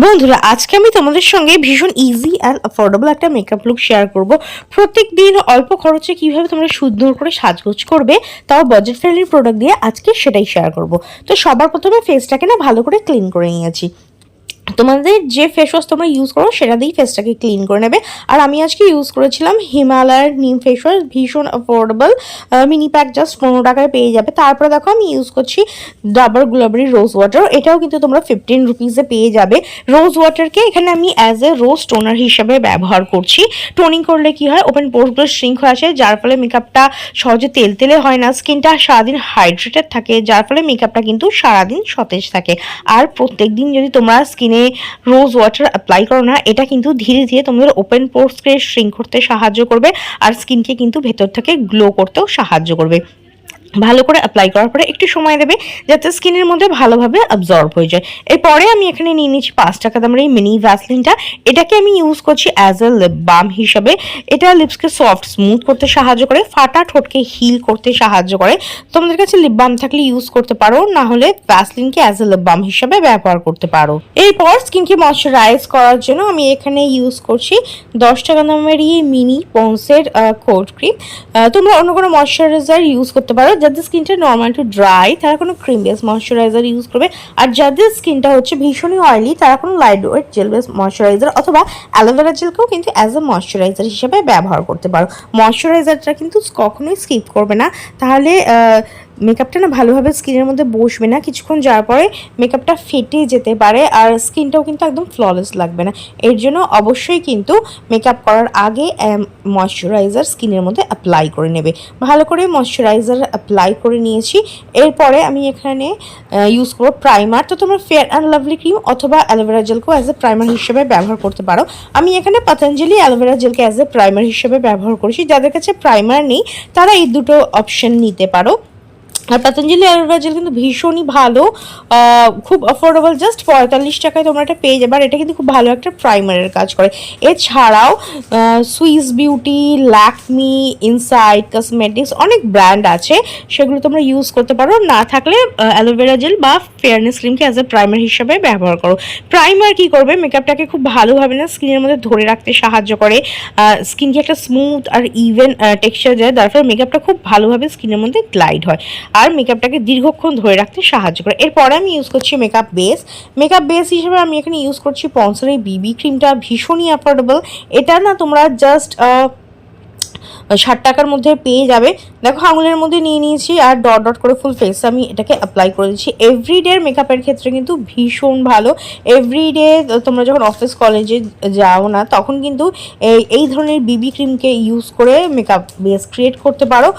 বন্ধুরা, আজকে আমি তোমাদের সঙ্গে ভীষণ ইজি অ্যান্ড অ্যাফোর্ডেবল একটা মেকআপ লুক শেয়ার করব। প্রত্যেক দিন অল্প খরচে কিভাবে তোমরা সুন্দর করে সাজগোজ করবে, তাও বাজেট ফ্রেন্ডলি প্রোডাক্ট দিয়ে আজকে সেটাই শেয়ার করব। তো সবার প্রথমে ফেসটাকে না ভালো করে ক্লিন করে নিয়েছি। তোমাদের যে ফেস ওয়াশ তোমরা ইউজ করো সেটা দিয়েই ফেসটাকে ক্লিন করে নেবে। আর আমি আজকে ইউজ করেছিলাম হিমালয়ের নিম ফেস ওয়াশ, ভীষণ অ্যাফোর্ডেবল, মিনি প্যাক জাস্ট 15 টাকায় পেয়ে যাবে। তারপরে দেখো আমি ইউজ করছি ডাবর গুলাবরি রোজ ওয়াটার, এটাও কিন্তু তোমরা 15 রুপিসে পেয়ে যাবে। রোজ ওয়াটারকে এখানে আমি অ্যাজ এ রোজ টোনার হিসাবে ব্যবহার করছি। টোনিং করলে কি হয়, ওপেন পোর্সগুলো শ্রিঙ্ক হয়ে আসে, যার ফলে মেকআপটা সহজে তেলতেলে হয় না, স্কিনটা সারাদিন হাইড্রেটেড থাকে, যার ফলে মেকআপটা কিন্তু সারাদিন সতেজ থাকে। আর প্রত্যেক দিন যদি তোমরা স্কিনে রোজ ওয়াটার অ্যাপ্লাই করো না, এটা কিন্তু ধীরে ধীরে তোমাদের ওপেন পোর্সকে শ্রিঙ্ক করতে সাহায্য করবে আর স্কিনকে কিন্তু ভেতর থেকে গ্লো করতেও সাহায্য করবে। ভালো করে অ্যাপ্লাই করার পরে একটু সময় দেবে যাতে স্কিনের মধ্যে ভালোভাবে অ্যাবজর্ব হয়ে যায়। এরপরে আমি এখানে নিয়ে নিচ্ছি 5 টাকা দামের এই মিনি ভ্যাসলিনটা। এটাকে আমি ইউজ করছি অ্যাজ এ লিপ বাম হিসাবে। এটা লিপসকে সফট স্মুথ করতে সাহায্য করে, ফাটা ঠোঁটকে হিল করতে সাহায্য করে। তোমাদের কাছে লিপ বাম থাকলে ইউজ করতে পারো, না হলে ভ্যাসলিনকে অ্যাজ এ লিপ বাম হিসাবে ব্যবহার করতে পারো। এরপর স্কিনকে ময়শ্চারাইজ করার জন্য আমি এখানে ইউজ করছি 10 টাকা দামের এই মিনি পন্সের কোল্ড ক্রিম। তোমরা অন্য কোনো ময়শ্চারাইজার ইউজ করতে পারো। যাদের স্কিনটা নর্মাল টু ড্রাই তারা কোনো ক্রিম বেস ময়শ্চারাইজার ইউজ করবে, আর যাদের স্কিনটা হচ্ছে ভীষণই অয়েলি তারা কোনো light weight jail base moisturiser অথবা অ্যালোভেরা জেলকেও কিন্তু অ্যাজ এ ময়শ্চারাইজার হিসেবে ব্যবহার করতে পারো। ময়শ্চারাইজারটা কিন্তু কখনোই স্কিপ করবে না, তাহলে মেকআপটা না ভালোভাবে স্কিনের মধ্যে বসবে না, কিছুক্ষণ যাওয়ার পরে মেকআপটা ফেটে যেতে পারে আর স্কিনটাও কিন্তু একদম ফ্ললেস লাগবে না। এর জন্য অবশ্যই কিন্তু মেকআপ করার আগে ময়শ্চারাইজার স্কিনের মধ্যে অ্যাপ্লাই করে নেবে। ভালো করে ময়শ্চারাইজার অ্যাপ্লাই করে নিয়েছি। এরপরে আমি এখানে ইউজ করবো প্রাইমার। তো তোমরা ফেয়ার অ্যান্ড লাভলি ক্রিম অথবা অ্যালোভেরা জেলকেও অ্যাজ এ প্রাইমার হিসেবে ব্যবহার করতে পারো। আমি এখানে পতঞ্জলি অ্যালোভেরা জেলকে অ্যাজ এ প্রাইমার হিসেবে ব্যবহার করেছি। যাদের কাছে প্রাইমার নেই তারা এই দুটো অপশন নিতে পারো। আর পতঞ্জলি অ্যালোভেরা জেল কিন্তু ভীষণই ভালো, খুব অ্যাফোর্ডেবল, জাস্ট 45 টাকায় তোমরা এটা পেয়ে যাবে। আর এটা কিন্তু খুব ভালো একটা প্রাইমারের কাজ করে। এছাড়াও Swiss beauty, Lakme, inside cosmetics অনেক ব্র্যান্ড আছে, সেগুলো তোমরা ইউজ করতে পারো। না থাকলে অ্যালোভেরা জেল বা ফেয়ারনেস ক্রিমকে অ্যাজ এ প্রাইমার হিসাবে ব্যবহার করো। প্রাইমার কি করবে, মেকআপটাকে খুব ভালোভাবে না স্কিনের মধ্যে ধরে রাখতে সাহায্য করে, স্কিনকে একটা স্মুথ আর ইভেন টেক্সচার দেয়, তার ফলে মেকআপটা খুব ভালোভাবে স্কিনের মধ্যে গ্লাইড হয় আর মেকআপটাকে দীর্ঘক্ষণ ধরে রাখতে সাহায্য করে। এরপরে আমি ইউজ করছি মেকআপ বেস। মেকআপ বেস হিসেবে আমি এখানে ইউজ করছি পন্সের এই বিবি ক্রিমটা, ভীষণই অ্যাফোর্ডেবল। এটা না তোমরা জাস্ট 60 টাকার মধ্যে পেয়ে যাবে। দেখো আঙুলের মধ্যে নিয়ে নিয়েছি আর ডট ডট করে ফুল ফেস আমি এটাকে অ্যাপ্লাই করে দিচ্ছি। এভরিডে মেকআপের ক্ষেত্রে কিন্তু ভীষণ ভালো। এভরিডে তোমরা যখন অফিস কলেজে যাও না তখন কিন্তু এই ধরনের বিবি ক্রিমকে ইউজ করে মেকআপ বেস ক্রিয়েট করতে পারো,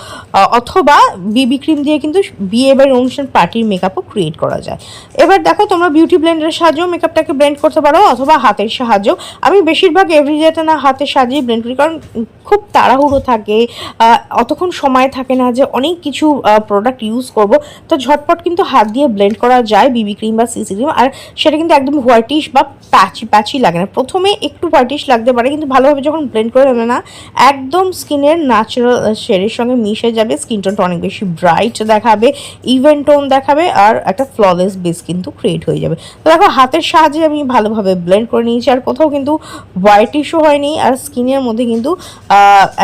অথবা বিবি ক্রিম দিয়ে কিন্তু বিয়ে বা অনুষ্ঠান পার্টির মেকআপও ক্রিয়েট করা যায়। এবার দেখো তোমরা বিউটি ব্লেন্ডারের সাহায্যেও মেকআপটাকে ব্লেন্ড করতে পারো অথবা হাতের সাহায্যেও। আমি বেশিরভাগ এভরিডেতে না হাতের সাহায্যেই ব্লেন্ড করি, কারণ খুব তাড়াহুড়ো থাকে, অতক্ষণ সময় থাকে না যে অনেক কিছু প্রোডাক্ট ইউজ করব, তো ঝটপট কিন্তু হাত দিয়ে ব্লেন্ড করা যায় বিবি ক্রিম বা সিসি ক্রিম। আর সেটা কিন্তু একদম হোয়াইটিশ বা প্যাচি লাগে না। প্রথমে একটু হোয়াইটিশ লাগতে পারে, কিন্তু ভালোভাবে যখন ব্লেন্ড করে নেবে না একদম স্কিনের ন্যাচারাল শেডের সঙ্গে মিশে যাবে, স্কিন টোনটা অনেক বেশি ব্রাইট দেখাবে, ইভেন টোন দেখাবে আর একটা ফ্ললেস বেস কিন্তু ক্রিয়েট হয়ে যাবে। তো দেখো হাতের সাহায্যে আমি ভালোভাবে ব্লেন্ড করে নিয়েছি আর কোথাও কিন্তু হোয়াইটিশও হয়নি, আর স্কিনের মধ্যে কিন্তু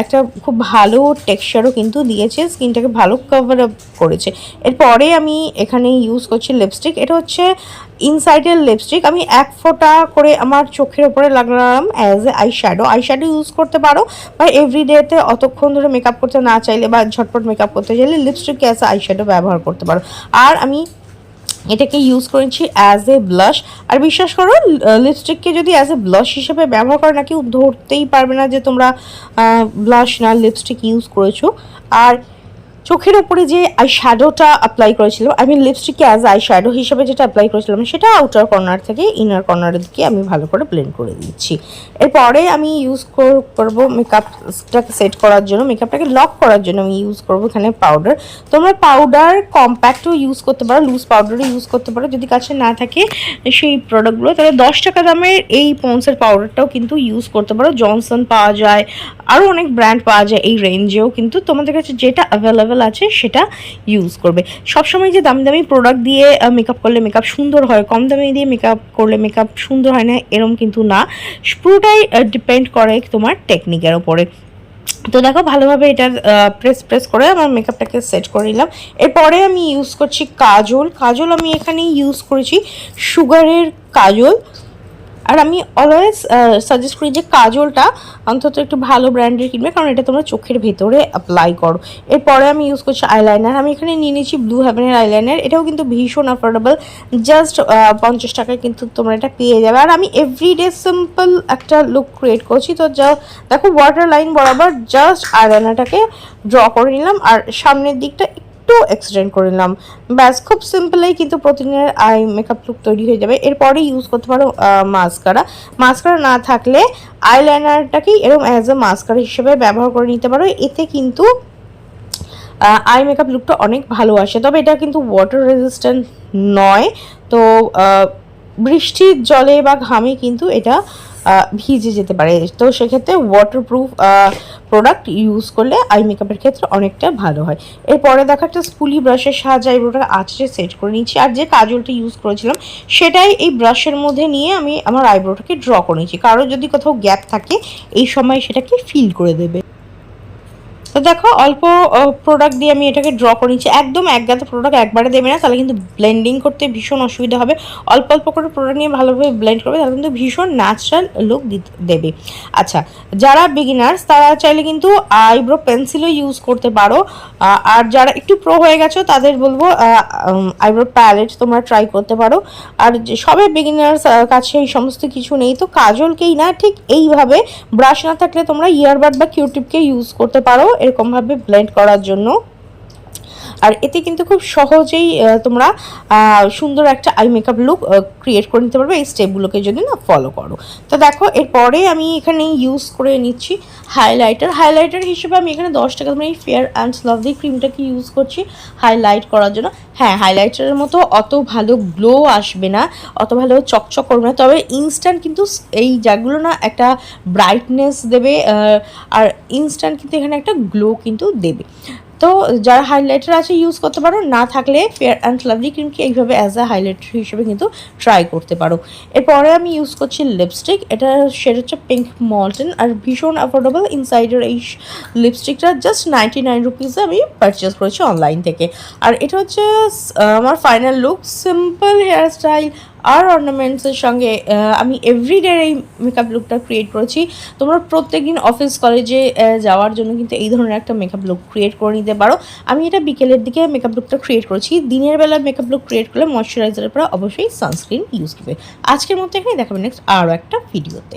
একটা খুব ভালো টেক্সচারও কিন্তু দিয়েছে, স্কিনটাকে ভালো কভার আপ করেছে। এরপরে আমি এখানে ইউজ করছি লিপস্টিক। এটা হচ্ছে ইনসাইডের লিপস্টিক। আমি 1 ফোঁটা করে আমার চোখের ওপরে লাগালাম অ্যাজ এ আইশ্যাডো ইউজ করতে পারো, বা এভরিডেতে অতক্ষণ ধরে মেকআপ করতে না চাইলে বা ঝটপট মেকআপ করতে চাইলে লিপস্টিককে অ্যাজ এ আইশ্যাডো ব্যবহার করতে পারো। আর আমি এটাকে ইউজ করেছি অ্যাজ এ ব্লাশ। আর বিশ্বাস করো লিপস্টিককে যদি অ্যাজ এ ব্লাশ হিসেবে ব্যবহার করে না, কেউ ধরতেই পারবে না যে তোমরা ব্লাশ না লিপস্টিক ইউজ করেছো। আর চোখের ওপরে যে আই শ্যাডোটা অ্যাপ্লাই করেছিলাম, আমি লিপস্টিককে অ্যাজ আই শ্যাডো হিসেবে যেটা অ্যাপ্লাই করেছিলাম সেটা আউটার কর্নার থেকে ইনার কর্নারের দিকে আমি ভালো করে ব্লেন্ড করে দিচ্ছি। এরপরে আমি ইউজ করবো মেকআপটাকে সেট করার জন্য, মেকআপটাকে লক করার জন্য আমি ইউজ করবো এখানে পাউডার। তোমরা পাউডার কম্প্যাক্টও ইউজ করতে পারো, লুজ পাউডারও ইউজ করতে পারো, যদি কাছে না থাকে সেই প্রোডাক্টগুলো তাহলে 10 টাকা দামের এই পন্সের পাউডারটাও কিন্তু ইউজ করতে পারো। জনসন পাওয়া যায়, আরও অনেক ব্র্যান্ড পাওয়া যায় এই রেঞ্জেও, কিন্তু তোমাদের কাছে যেটা অ্যাভেলেবেল অ্যাফোর্ডেবল আছে সেটা ইউজ করবে। সবসময় যে দামি দামি প্রোডাক্ট দিয়ে মেকআপ করলে মেকআপ সুন্দর হয়, কম দামি দিয়ে মেকআপ করলে মেকআপ সুন্দর হয় না, এরম কিন্তু না। পুরোটাই ডিপেন্ড করে তোমার টেকনিকের ওপরে। তো দেখো ভালোভাবে এটা প্রেস করে আমার মেকআপটাকে সেট করে নিলাম। এরপরে আমি ইউজ করছি কাজল। আমি এখানে ইউজ করেছি সুগারের কাজল। আর আমি অলওয়েজ সাজেস্ট করি যে কাজলটা অন্তত একটু ভালো ব্র্যান্ডের কিনবে, কারণ এটা তোমরা চোখের ভেতরে অ্যাপ্লাই করো। এরপরে আমি ইউজ করছি আইলাইনার। আমি এখানে নিয়ে নিয়েছি ব্লু হেভেনের আইলাইনার। এটাও কিন্তু ভীষণ অ্যাফোর্ডেবল, জাস্ট 50 টাকায় কিন্তু তোমরা এটা পেয়ে যাবে। আর আমি এভরিডে সিম্পল একটা লুক ক্রিয়েট করছি। তো যা দেখো ওয়াটার লাইন বরাবর জাস্ট আইলাইনারটাকে ড্র করে নিলাম আর সামনের দিকটা একটু এক্সটেন্ড করে নিলাম। ব্যাস, খুব সিম্পলেই কিন্তু প্রতিদিনের আই মেকআপ লুক তৈরি হয়ে যাবে। এরপরে ইউজ করতে পারো মাস্কারা না থাকলে আইলাইনারটাকেই এরকম অ্যাজ এ মাস্কারা হিসেবে ব্যবহার করে নিতে পারো। এতে কিন্তু আই মেকআপ লুকটা অনেক ভালো আসে। তবে এটা কিন্তু ওয়াটার রেজিস্ট্যান্ট নয়, তো বৃষ্টির জলে বা ঘামে কিন্তু এটা ভিজে যেতে পারে। তো সেক্ষেত্রে ওয়াটারপ্রুফ প্রোডাক্ট ইউজ করলে আই মেকআপের ক্ষেত্রে অনেকটা ভালো হয়। এরপরে দেখো একটা স্পুলি ব্রাশের সাহায্যে আইব্রোটাকে আঁচড়ে সেট করে নিচ্ছি। আর যে কাজলটা ইউজ করেছিলাম সেটাই এই ব্রাশের মধ্যে নিয়ে আমি আমার আইব্রোটাকে ড্র করে নিচ্ছি। কারো যদি কোথাও গ্যাপ থাকে এই সময় সেটাকে ফিল করে দেবে। তো দেখো অল্প প্রোডাক্ট দিয়ে আমি এটাকে ড্র করে নিচ্ছি। একদম একগাদা প্রোডাক্ট একবারে দেবে না, তাহলে কিন্তু ব্লেন্ডিং করতে ভীষণ অসুবিধা হবে। অল্প অল্প করে প্রোডাক্ট নিয়ে ভালোভাবে ব্লেন্ড করবে, তাহলে কিন্তু ভীষণ ন্যাচারাল লুক দেবে। আচ্ছা, যারা বিগিনার্স তারা চাইলে কিন্তু আইব্রো পেন্সিলও ইউজ করতে পারো। আর যারা একটু প্রো হয়ে গেছো তাদের বলবো আইব্রো প্যালেট তোমরা ট্রাই করতে পারো। আর সবাই বিগিনার্স কাছে এই সমস্ত কিছু নেই, তো কাজলকেই না ঠিক এইভাবে ব্রাশ না থাকলে তোমরা ইয়ারবাড বা কিউটিপকে ইউজ করতে পারো এরকমভাবে ব্লেন্ড করার জন্য। আর এতে কিন্তু খুব সহজেই তোমরা সুন্দর একটা আই মেকআপ লুক ক্রিয়েট করে নিতে পারবে এই স্টেপগুলোকে যদি না ফলো করো। তো দেখো এরপরে আমি এখানে ইউজ করে নিচ্ছি হাইলাইটার হিসেবে আমি এখানে 10 টাকা এই ফেয়ার অ্যান্ড লাভলি ক্রিমটাকে ইউজ করছি হাইলাইট করার জন্য। হ্যাঁ, হাইলাইটারের মতো অত ভালো গ্লো আসবে না, অত ভালো চকচক করবে না, তবে ইনস্ট্যান্ট কিন্তু এই যেগুলো না একটা ব্রাইটনেস দেবে আর ইনস্ট্যান্ট কিন্তু এখানে একটা গ্লো কিন্তু দেবে। তো যারা হাইলাইটার আছে ইউজ করতে পারো, না থাকলে ফেয়ার অ্যান্ড লাভলি ক্রিমকে এইভাবে অ্যাজ আ হাইলাইটার হিসেবে কিন্তু ট্রাই করতে পারো। এরপরে আমি ইউজ করছি লিপস্টিক। এটা সেটা হচ্ছে পিঙ্ক মল্টন আর ভীষণ অ্যাফোর্ডেবল। ইনসাইডের এই লিপস্টিকটা জাস্ট 99 রুপিসে আমি পারচেস করেছি অনলাইন থেকে। আর এটা হচ্ছে আমার final look, simple hair style আর অর্নামেন্টসের সঙ্গে আমি এভরিডে এই মেকআপ লুকটা ক্রিয়েট করেছি। তোমরা প্রত্যেকদিন অফিস কলেজে যাওয়ার জন্য কিন্তু এই ধরনের একটা মেকআপ লুক ক্রিয়েট করে নিতে পারো। আমি এটা বিকেলের দিকে মেকআপ লুকটা ক্রিয়েট করেছি। দিনের বেলা মেকআপ লুক ক্রিয়েট করলে ময়শ্চারাইজারের পরে অবশ্যই সানস্ক্রিন ইউজ করবে। আজকের মতো এখানে দেখাবে নেক্সট আরও একটা ভিডিওতে।